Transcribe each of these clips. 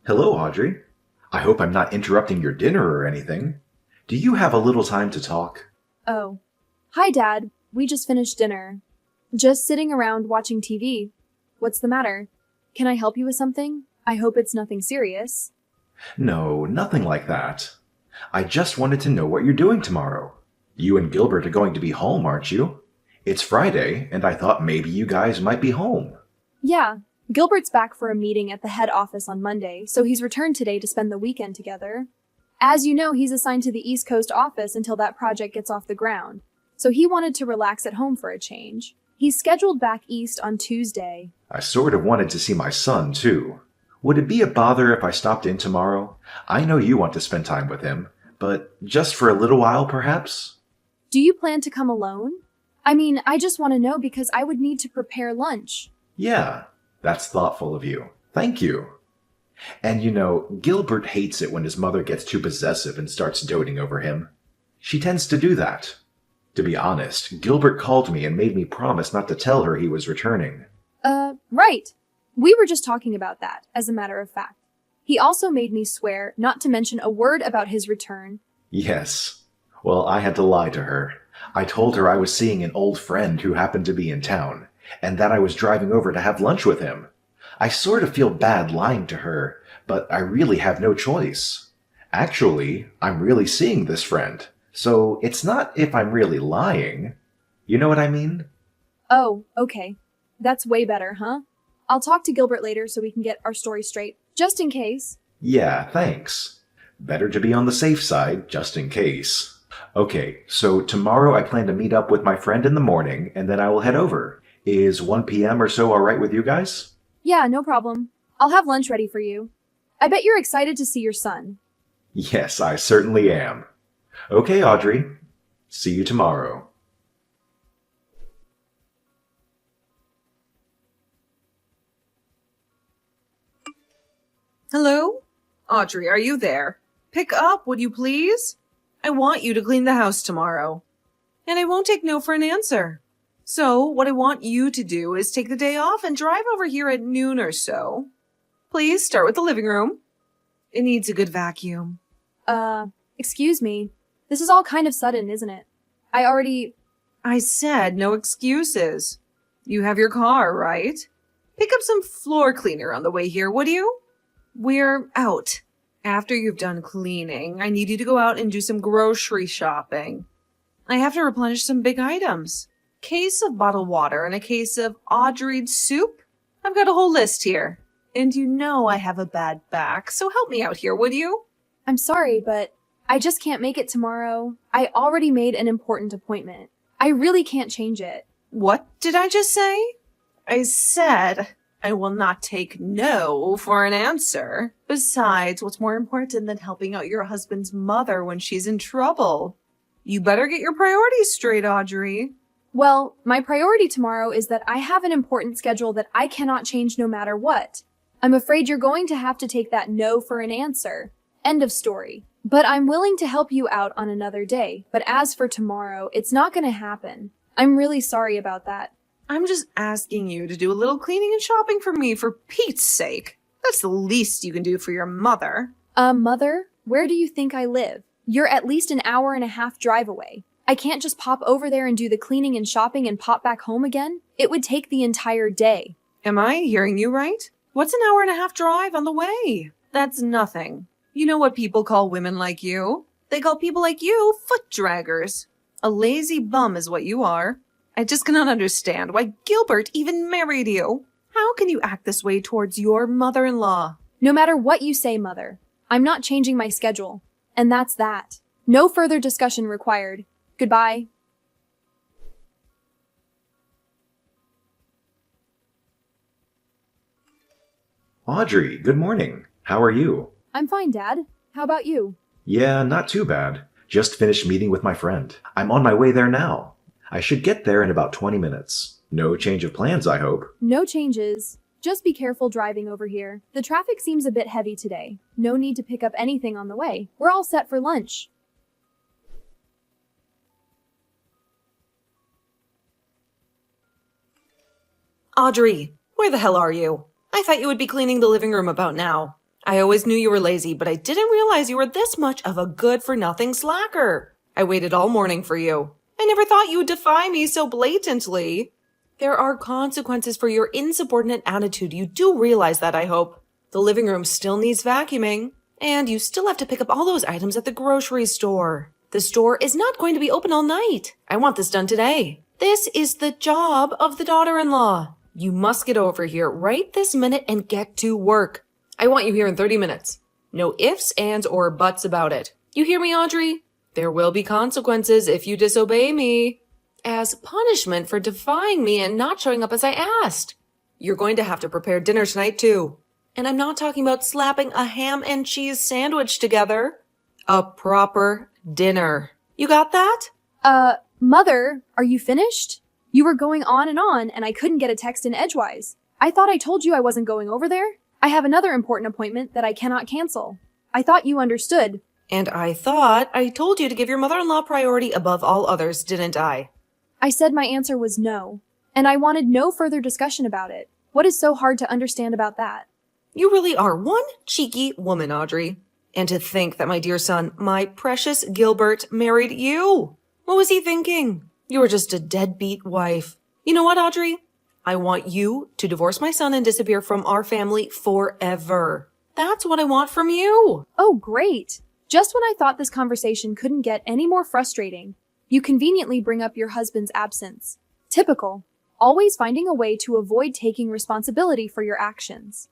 Hello, Audrey. I hope I'm not interrupting your dinner or anything. Do you have a little time to talk? Oh. Hi, Dad. We just finished dinner. Just sitting around watching TV. What's the matter? Can I help you with something? I hope it's nothing serious. No, nothing like that. I just wanted to know what you're doing tomorrow. You and Gilbert are going to be home, aren't you? It's Friday, and I thought maybe you guys might be home. Yeah, Gilbert's back for a meeting at the head office on Monday, so he's returned today to spend the weekend together. As you know, he's assigned to the East Coast office until that project gets off the ground, so he wanted to relax at home for a change. He's scheduled back east on Tuesday. I sort of wanted to see my son, too. Would it be a bother if I stopped in tomorrow? I know you want to spend time with him, but just for a little while, perhaps? Do you plan to come alone? I mean, I just want to know because I would need to prepare lunch. Yeah, that's thoughtful of you. Thank you. And Gilbert hates it when his mother gets too possessive and starts doting over him. She tends to do that. To be honest, Gilbert called me and made me promise not to tell her he was returning. Right. We were just talking about that, as a matter of fact. He also made me swear not to mention a word about his return. Yes. Well, I had to lie to her. I told her I was seeing an old friend who happened to be in town, and that I was driving over to have lunch with him. I sort of feel bad lying to her, but I really have no choice. Actually, I'm really seeing this friend, so it's not if I'm really lying. You know what I mean? Oh, okay. That's way better, huh? I'll talk to Gilbert later so we can get our story straight, just in case. Yeah, thanks. Better to be on the safe side, just in case. Okay, so tomorrow I plan to meet up with my friend in the morning, and then I will head over. Is 1 p.m. or so alright with you guys? Yeah, no problem. I'll have lunch ready for you. I bet you're excited to see your son. Yes, I certainly am. Okay, Audrey. See you tomorrow. Hello? Audrey, are you there? Pick up, would you please? I want you to clean the house tomorrow. And I won't take no for an answer. So, what I want you to do is take the day off and drive over here at noon or so. Please start with the living room. It needs a good vacuum. Excuse me. This is all kind of sudden, isn't it? I said no excuses. You have your car, right? Pick up some floor cleaner on the way here, would you? We're out. After you've done cleaning, I need you to go out and do some grocery shopping. I have to replenish some big items. Case of bottled water and a case of Audrey'd soup. I've got a whole list here. And you know I have a bad back, so help me out here, would you? I'm sorry, but I just can't make it tomorrow. I already made an important appointment. I really can't change it. What did I just say? I said I will not take no for an answer. Besides, what's more important than helping out your husband's mother when she's in trouble? You better get your priorities straight, Audrey. Well, my priority tomorrow is that I have an important schedule that I cannot change no matter what. I'm afraid you're going to have to take that no for an answer. End of story. But I'm willing to help you out on another day. But as for tomorrow, it's not going to happen. I'm really sorry about that. I'm just asking you to do a little cleaning and shopping for me for Pete's sake. That's the least you can do for your mother. Mother, where do you think I live? You're at least an hour and a half drive away. I can't just pop over there and do the cleaning and shopping and pop back home again. It would take the entire day. Am I hearing you right? What's an hour and a half drive on the way? That's nothing. You know what people call women like you? They call people like you foot draggers. A lazy bum is what you are. I just cannot understand why Gilbert even married you. How can you act this way towards your mother-in-law? No matter what you say, Mother, I'm not changing my schedule. And that's that. No further discussion required. Goodbye. Audrey, good morning. How are you? I'm fine, Dad. How about you? Yeah, not too bad. Just finished meeting with my friend. I'm on my way there now. I should get there in about 20 minutes. No change of plans, I hope. No changes. Just be careful driving over here. The traffic seems a bit heavy today. No need to pick up anything on the way. We're all set for lunch. Audrey, where the hell are you? I thought you would be cleaning the living room about now. I always knew you were lazy, but I didn't realize you were this much of a good-for-nothing slacker. I waited all morning for you. I never thought you would defy me so blatantly. There are consequences for your insubordinate attitude. You do realize that, I hope. The living room still needs vacuuming, and you still have to pick up all those items at the grocery store. The store is not going to be open all night. I want this done today. This is the job of the daughter-in-law. You must get over here right this minute and get to work. I want you here in 30 minutes. No ifs, ands, or buts about it. You hear me, Audrey? There will be consequences if you disobey me. As punishment for defying me and not showing up as I asked. You're going to have to prepare dinner tonight, too. And I'm not talking about slapping a ham and cheese sandwich together. A proper dinner. You got that? Mother, are you finished? You were going on, and I couldn't get a text in edgewise. I thought I told you I wasn't going over there. I have another important appointment that I cannot cancel. I thought you understood. And I thought I told you to give your mother-in-law priority above all others, didn't I? I said my answer was no, and I wanted no further discussion about it. What is so hard to understand about that? You really are one cheeky woman, Audrey. And to think that my dear son, my precious Gilbert, married you. What was he thinking? You were just a deadbeat wife. You know what, Audrey? I want you to divorce my son and disappear from our family forever. That's what I want from you. Oh, great. Just when I thought this conversation couldn't get any more frustrating, you conveniently bring up your husband's absence. Typical. Always finding a way to avoid taking responsibility for your actions.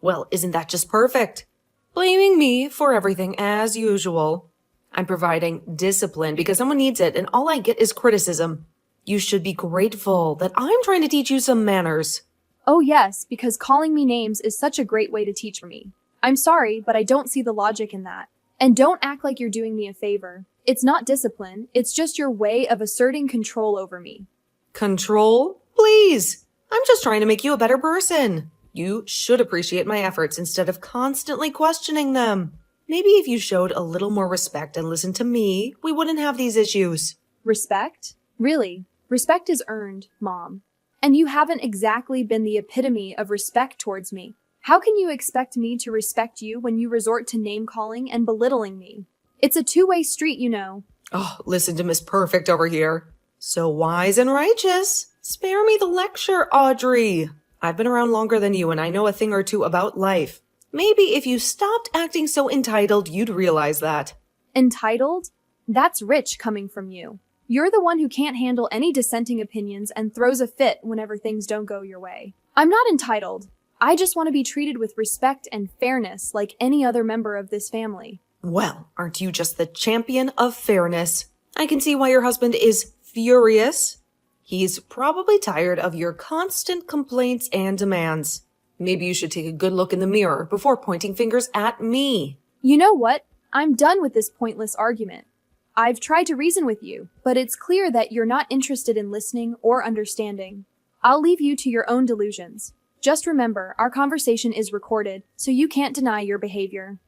Well, isn't that just perfect? Blaming me for everything as usual. I'm providing discipline because someone needs it, and all I get is criticism. You should be grateful that I'm trying to teach you some manners. Oh yes, because calling me names is such a great way to teach me. I'm sorry, but I don't see the logic in that. And don't act like you're doing me a favor. It's not discipline, it's just your way of asserting control over me. Control? Please! I'm just trying to make you a better person. You should appreciate my efforts instead of constantly questioning them. Maybe if you showed a little more respect and listened to me, we wouldn't have these issues. Respect? Really? Respect is earned, Mom. And you haven't exactly been the epitome of respect towards me. How can you expect me to respect you when you resort to name-calling and belittling me? It's a two-way street, you know. Oh, listen to Miss Perfect over here. So wise and righteous. Spare me the lecture, Audrey. I've been around longer than you and I know a thing or two about life. Maybe if you stopped acting so entitled, you'd realize that. Entitled? That's rich coming from you. You're the one who can't handle any dissenting opinions and throws a fit whenever things don't go your way. I'm not entitled. I just want to be treated with respect and fairness like any other member of this family. Well, aren't you just the champion of fairness? I can see why your husband is furious. He's probably tired of your constant complaints and demands. Maybe you should take a good look in the mirror before pointing fingers at me. You know what? I'm done with this pointless argument. I've tried to reason with you, but it's clear that you're not interested in listening or understanding. I'll leave you to your own delusions. Just remember, our conversation is recorded, so you can't deny your behavior.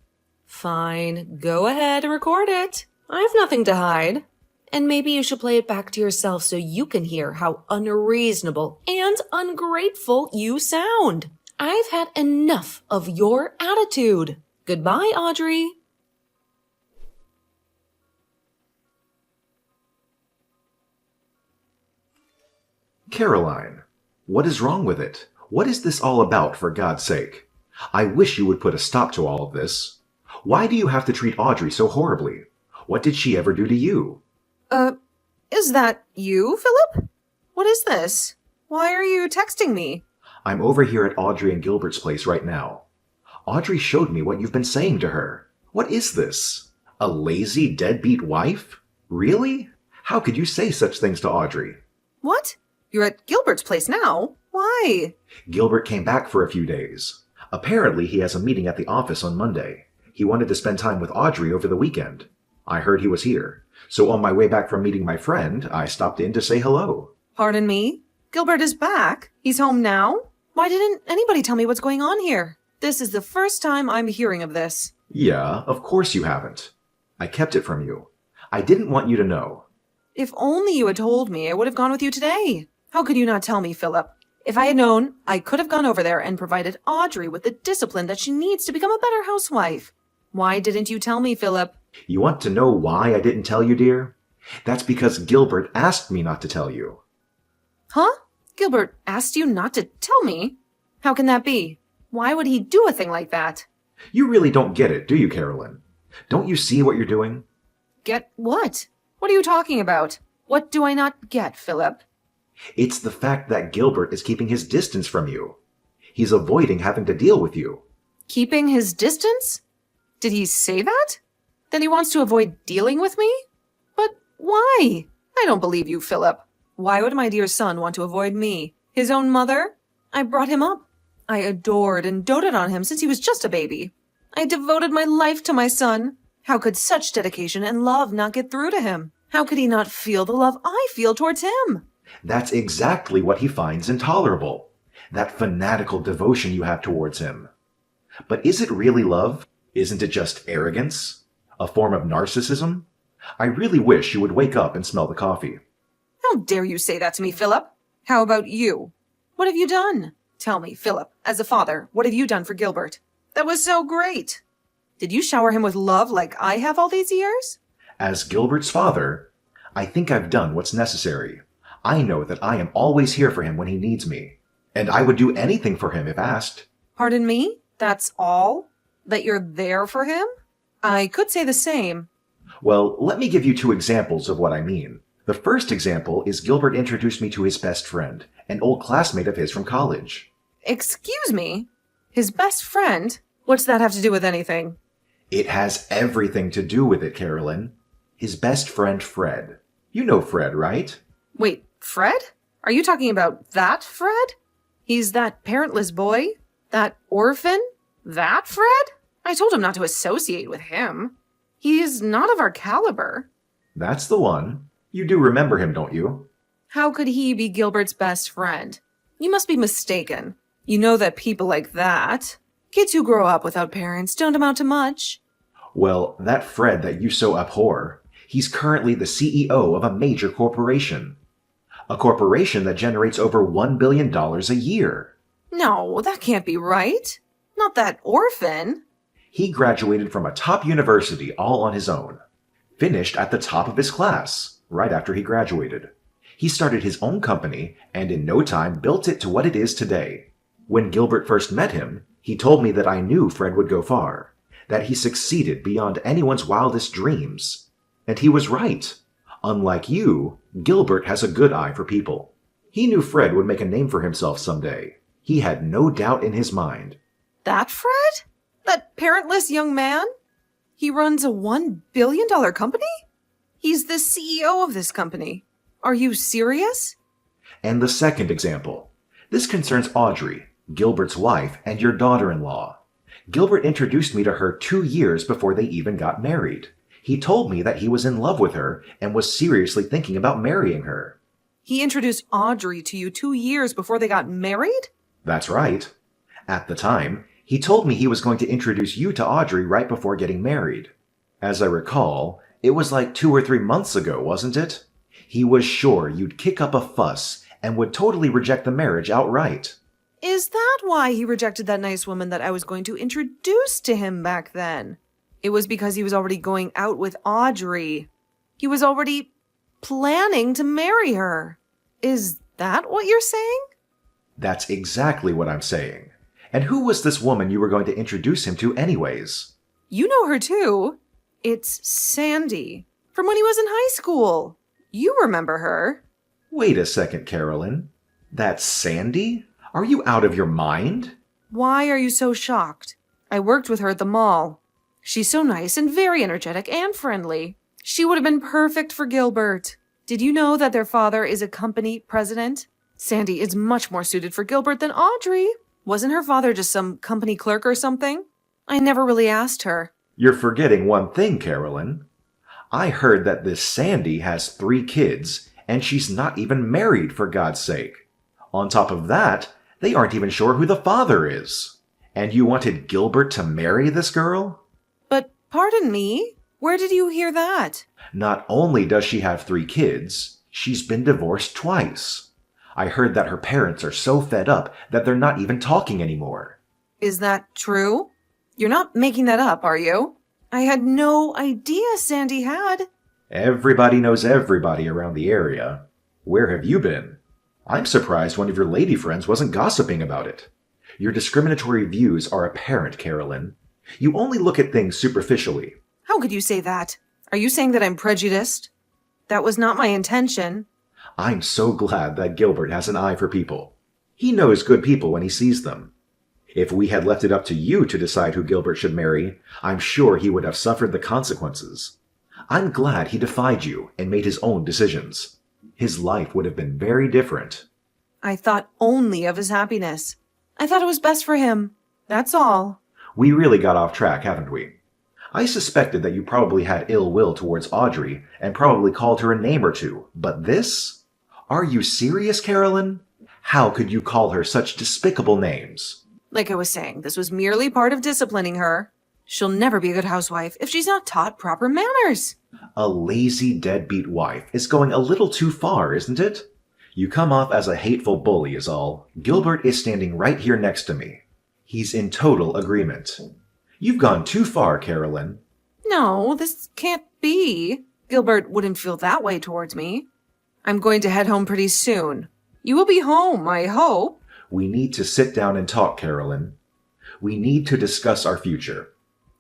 Fine, go ahead and record it. I have nothing to hide. And maybe you should play it back to yourself so you can hear how unreasonable and ungrateful you sound. I've had enough of your attitude. Goodbye, Audrey. Caroline, what is wrong with it? What is this all about, for God's sake? I wish you would put a stop to all of this. Why do you have to treat Audrey so horribly? What did she ever do to you? Is that you, Philip? What is this? Why are you texting me? I'm over here at Audrey and Gilbert's place right now. Audrey showed me what you've been saying to her. What is this? A lazy, deadbeat wife? Really? How could you say such things to Audrey? What? You're at Gilbert's place now? Why? Gilbert came back for a few days. Apparently, he has a meeting at the office on Monday. He wanted to spend time with Audrey over the weekend. I heard he was here. So on my way back from meeting my friend, I stopped in to say hello. Pardon me? Gilbert is back? He's home now? Why didn't anybody tell me what's going on here? This is the first time I'm hearing of this. Yeah, of course you haven't. I kept it from you. I didn't want you to know. If only you had told me, I would have gone with you today. How could you not tell me, Philip? If I had known, I could have gone over there and provided Audrey with the discipline that she needs to become a better housewife. Why didn't you tell me, Philip? You want to know why I didn't tell you, dear? That's because Gilbert asked me not to tell you. Huh? Gilbert asked you not to tell me? How can that be? Why would he do a thing like that? You really don't get it, do you, Carolyn? Don't you see what you're doing? Get what? What are you talking about? What do I not get, Philip? It's the fact that Gilbert is keeping his distance from you. He's avoiding having to deal with you. Keeping his distance? Did he say that? Then he wants to avoid dealing with me? But why? I don't believe you, Philip. Why would my dear son want to avoid me? His own mother? I brought him up. I adored and doted on him since he was just a baby. I devoted my life to my son. How could such dedication and love not get through to him? How could he not feel the love I feel towards him? That's exactly what he finds intolerable. That fanatical devotion you have towards him. But is it really love? Isn't it just arrogance? A form of narcissism? I really wish you would wake up and smell the coffee. How dare you say that to me, Philip? How about you? What have you done? Tell me, Philip, as a father, what have you done for Gilbert? That was so great. Did you shower him with love like I have all these years? As Gilbert's father, I think I've done what's necessary. I know that I am always here for him when he needs me, and I would do anything for him if asked. Pardon me? That's all? That you're there for him? I could say the same. Well, let me give you 2 examples of what I mean. The first example is Gilbert introduced me to his best friend, an old classmate of his from college. Excuse me? His best friend? What's that have to do with anything? It has everything to do with it, Carolyn. His best friend, Fred. You know Fred, right? Wait, Fred? Are you talking about that Fred? He's that parentless boy? That orphan? That Fred? I told him not to associate with him. He is not of our caliber. That's the one. You do remember him, don't you? How could he be Gilbert's best friend? You must be mistaken. You know that people like that, kids who grow up without parents, don't amount to much. Well, that Fred that you so abhor, he's currently the CEO of a major corporation. A corporation that generates over $1 billion a year. No, that can't be right. Not that orphan. He graduated from a top university all on his own. Finished at the top of his class right after he graduated. He started his own company and in no time built it to what it is today. When Gilbert first met him, he told me that I knew Fred would go far, that he succeeded beyond anyone's wildest dreams. And he was right. Unlike you, Gilbert has a good eye for people. He knew Fred would make a name for himself someday. He had no doubt in his mind. That Fred? That parentless young man? He runs a $1 billion company? He's the CEO of this company. Are you serious? And the second example. This concerns Audrey, Gilbert's wife, and your daughter-in-law. Gilbert introduced me to her 2 years before they even got married. He told me that he was in love with her and was seriously thinking about marrying her. He introduced Audrey to you 2 years before they got married? That's right. At the time, he told me he was going to introduce you to Audrey right before getting married. As I recall, it was like 2 or 3 months ago, wasn't it? He was sure you'd kick up a fuss and would totally reject the marriage outright. Is that why he rejected that nice woman that I was going to introduce to him back then? It was because he was already going out with Audrey. He was already planning to marry her. Is that what you're saying? That's exactly what I'm saying. And who was this woman you were going to introduce him to anyways? You know her too. It's Sandy, from when he was in high school. You remember her. Wait a second, Carolyn. That's Sandy? Are you out of your mind? Why are you so shocked? I worked with her at the mall. She's so nice and very energetic and friendly. She would have been perfect for Gilbert. Did you know that their father is a company president? Sandy is much more suited for Gilbert than Audrey. Wasn't her father just some company clerk or something? I never really asked her. You're forgetting one thing, Carolyn. I heard that this Sandy has 3 kids, and she's not even married, for God's sake. On top of that, they aren't even sure who the father is. And you wanted Gilbert to marry this girl? But pardon me, where did you hear that? Not only does she have 3 kids, she's been divorced twice. I heard that her parents are so fed up that they're not even talking anymore. Is that true? You're not making that up, are you? I had no idea Sandy had. Everybody knows everybody around the area. Where have you been? I'm surprised one of your lady friends wasn't gossiping about it. Your discriminatory views are apparent, Carolyn. You only look at things superficially. How could you say that? Are you saying that I'm prejudiced? That was not my intention. I'm so glad that Gilbert has an eye for people. He knows good people when he sees them. If we had left it up to you to decide who Gilbert should marry, I'm sure he would have suffered the consequences. I'm glad he defied you and made his own decisions. His life would have been very different. I thought only of his happiness. I thought it was best for him. That's all. We really got off track, haven't we? I suspected that you probably had ill will towards Audrey and probably called her a name or two, but this? Are you serious, Carolyn? How could you call her such despicable names? Like I was saying, this was merely part of disciplining her. She'll never be a good housewife if she's not taught proper manners. A lazy, deadbeat wife is going a little too far, isn't it? You come off as a hateful bully is all. Gilbert is standing right here next to me. He's in total agreement. You've gone too far, Carolyn. No, this can't be. Gilbert wouldn't feel that way towards me. I'm going to head home pretty soon. You will be home, I hope. We need to sit down and talk, Carolyn. We need to discuss our future.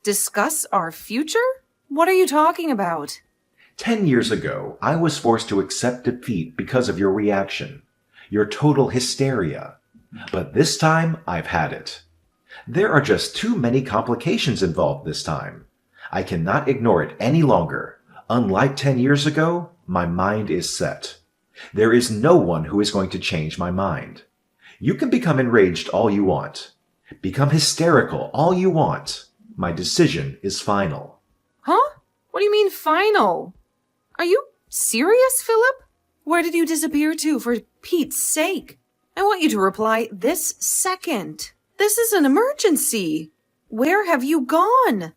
Discuss our future? What are you talking about? 10 years ago, I was forced to accept defeat because of your reaction, your total hysteria. But this time, I've had it. There are just too many complications involved this time. I cannot ignore it any longer. Unlike 10 years ago, my mind is set. There is no one who is going to change my mind. You can become enraged all you want. Become hysterical all you want. My decision is final. Huh? What do you mean final? Are you serious, Philip? Where did you disappear to, for Pete's sake? I want you to reply this second. This is an emergency. Where have you gone?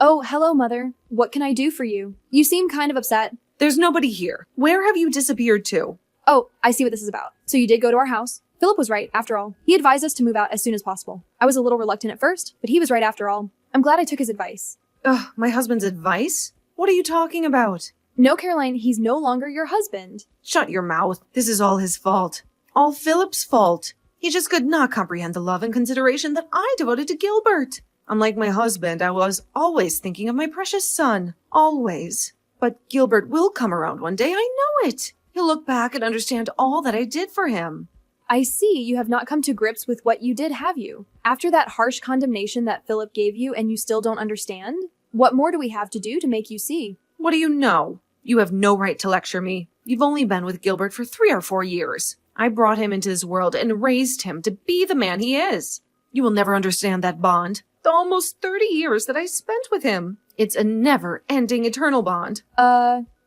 Oh, hello, Mother. What can I do for you? You seem kind of upset. There's nobody here. Where have you disappeared to? Oh, I see what this is about. So you did go to our house. Philip was right, after all. He advised us to move out as soon as possible. I was a little reluctant at first, but he was right after all. I'm glad I took his advice. Ugh, my husband's advice? What are you talking about? No, Caroline, he's no longer your husband. Shut your mouth. This is all his fault. All Philip's fault. He just could not comprehend the love and consideration that I devoted to Gilbert. Unlike my husband, I was always thinking of my precious son. Always. But Gilbert will come around one day, I know it. He'll look back and understand all that I did for him. I see you have not come to grips with what you did, have you? After that harsh condemnation that Philip gave you and you still don't understand? What more do we have to do to make you see? What do you know? You have no right to lecture me. You've only been with Gilbert for 3 or 4 years. I brought him into this world and raised him to be the man he is. You will never understand that bond. The almost 30 years that I spent with him. It's a never-ending eternal bond.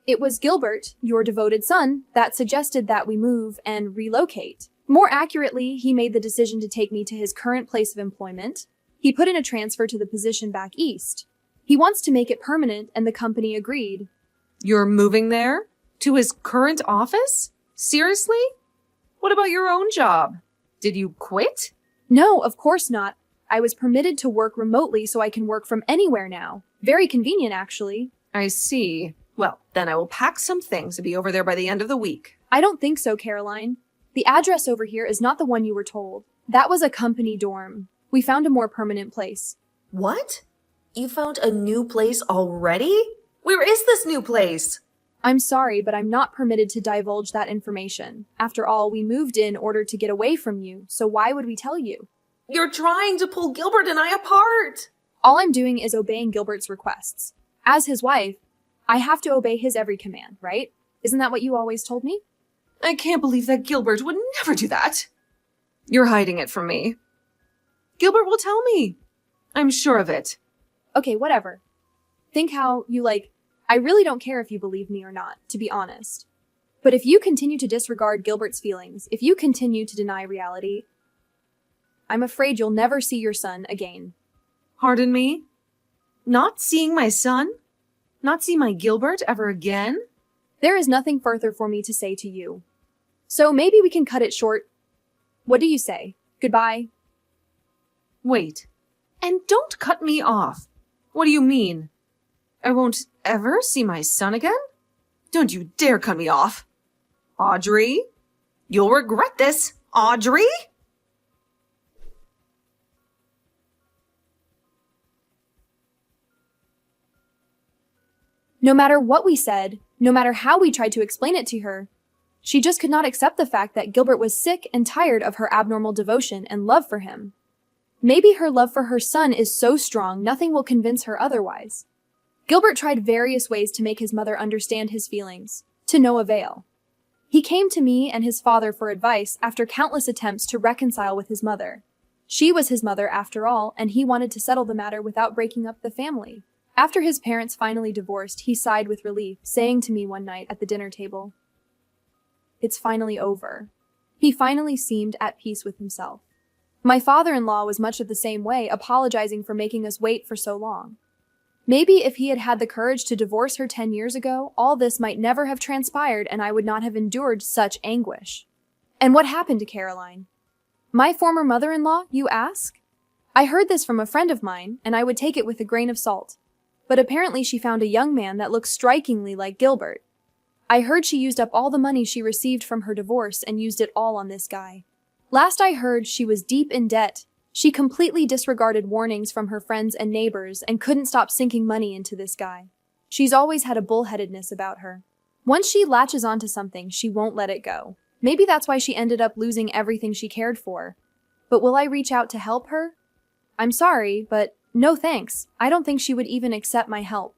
It was Gilbert, your devoted son, that suggested that we move and relocate. More accurately, he made the decision to take me to his current place of employment. He put in a transfer to the position back east. He wants to make it permanent, and the company agreed. You're moving there? To his current office? Seriously? What about your own job? Did you quit? No, of course not. I was permitted to work remotely so I can work from anywhere now. Very convenient, actually. I see. Well, then I will pack some things and be over there by the end of the week. I don't think so, Caroline. The address over here is not the one you were told. That was a company dorm. We found a more permanent place. What? You found a new place already? Where is this new place? I'm sorry, but I'm not permitted to divulge that information. After all, we moved in order to get away from you, so why would we tell you? You're trying to pull Gilbert and I apart. All I'm doing is obeying Gilbert's requests. As his wife, I have to obey his every command, right? Isn't that what you always told me? I can't believe that Gilbert would never do that. You're hiding it from me. Gilbert will tell me. I'm sure of it. Okay, whatever. Think how you I really don't care if you believe me or not, to be honest. But if you continue to disregard Gilbert's feelings, if you continue to deny reality, I'm afraid you'll never see your son again. Pardon me? Not seeing my son? Not see my Gilbert ever again? There is nothing further for me to say to you. So maybe we can cut it short. What do you say? Goodbye? Wait. And don't cut me off. What do you mean? I won't ever see my son again? Don't you dare cut me off. Audrey? You'll regret this, Audrey! No matter what we said, no matter how we tried to explain it to her, she just could not accept the fact that Gilbert was sick and tired of her abnormal devotion and love for him. Maybe her love for her son is so strong nothing will convince her otherwise. Gilbert tried various ways to make his mother understand his feelings, to no avail. He came to me and his father for advice after countless attempts to reconcile with his mother. She was his mother after all, and he wanted to settle the matter without breaking up the family. After his parents finally divorced, he sighed with relief, saying to me one night at the dinner table, "It's finally over." He finally seemed at peace with himself. My father-in-law was much of the same way, apologizing for making us wait for so long. Maybe if he had had the courage to divorce her 10 years ago, all this might never have transpired and I would not have endured such anguish. And what happened to Caroline? My former mother-in-law, you ask? I heard this from a friend of mine, and I would take it with a grain of salt. But apparently she found a young man that looks strikingly like Gilbert. I heard she used up all the money she received from her divorce and used it all on this guy. Last I heard, she was deep in debt. She completely disregarded warnings from her friends and neighbors and couldn't stop sinking money into this guy. She's always had a bullheadedness about her. Once she latches onto something, she won't let it go. Maybe that's why she ended up losing everything she cared for. But will I reach out to help her? I'm sorry, but no thanks. I don't think she would even accept my help.